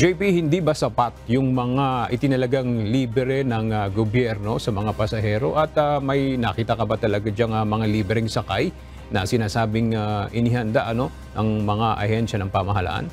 JP, hindi ba sapat yung mga itinalagang libre ng gobyerno sa mga pasahero at may nakita ka ba talaga diyang mga libreng sakay na sinasabing inihanda ng mga ahensya ng pamahalaan?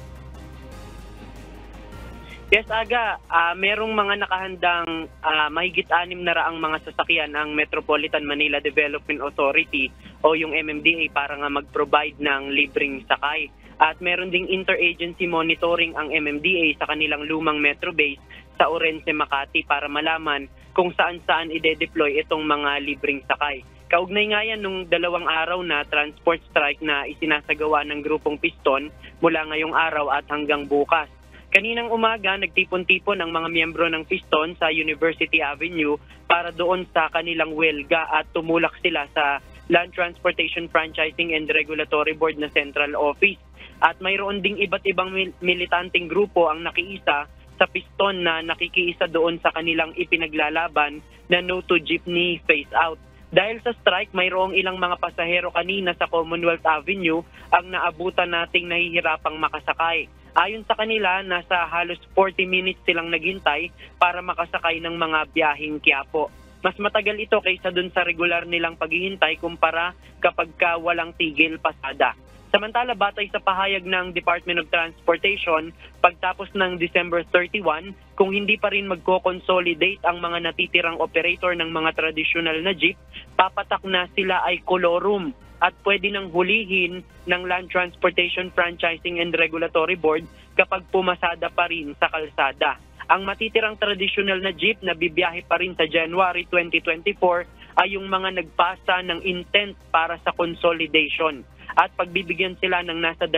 Yes, Aga. Merong mga nakahandang mahigit 600 mga sasakyan ang Metropolitan Manila Development Authority o yung MMDA para nga mag-provide ng libreng sakay. At meron ding interagency monitoring ang MMDA sa kanilang lumang metro base sa Orense, Makati para malaman kung saan-saan ide-deploy itong mga libreng sakay. Kaugnay nga yan nung 2 araw na transport strike na isinasagawa ng grupong Piston mula ngayong araw at hanggang bukas. Kaninang umaga, nagtipon-tipon ang mga miyembro ng Piston sa University Avenue para doon sa kanilang welga at tumulak sila sa Land Transportation Franchising and Regulatory Board na Central Office. At mayroon ding iba't ibang militanteng grupo ang nakiisa sa Piston na nakikiisa doon sa kanilang ipinaglalaban na No to Jeepney Phase Out. Dahil sa strike, mayroong ilang mga pasahero kanina sa Commonwealth Avenue ang naabutan nating nahihirapang makasakay. Ayon sa kanila, nasa halos 40 minutes silang naghintay para makasakay ng mga biyaheng Quiapo. Mas matagal ito kaysa dun sa regular nilang paghihintay kumpara kapag walang tigil pasada. Samantala, batay sa pahayag ng Department of Transportation, pagtapos ng December 31, kung hindi pa rin magko-consolidate ang mga natitirang operator ng mga traditional na jeep, papatak na sila ay kolorum at pwede nang hulihin ng Land Transportation Franchising and Regulatory Board kapag pumasada pa rin sa kalsada. Ang matitirang traditional na jeep na bibiyahe pa rin sa January 2024 ay yung mga nagpasa ng intent para sa consolidation. At pagbibigyan sila ng nasa 2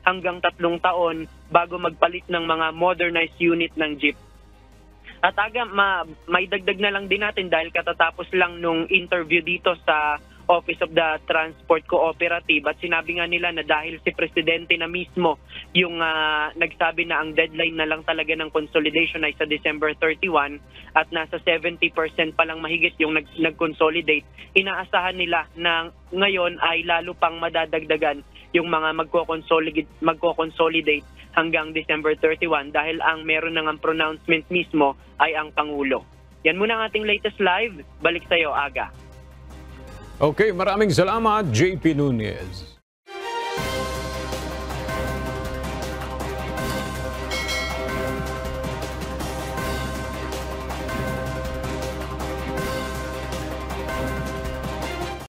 hanggang 3 taon bago magpalit ng mga modernized unit ng jeep. At Aga, may dagdag na lang din natin dahil katatapos lang nung interview dito sa Office of the Transport Cooperative at sinabi nga nila na dahil si Presidente na mismo yung nagsabi na ang deadline na lang talaga ng consolidation ay sa December 31 at nasa 70% pa lang mahigit yung nag-consolidate, inaasahan nila na ngayon ay lalo pang madadagdagan yung mga magko-consolidate hanggang December 31 dahil ang meron ng pronouncement mismo ay ang Pangulo. Yan muna ang ating latest live. Balik sa iyo, Aga. Okay, maraming salamat, JP Nunez.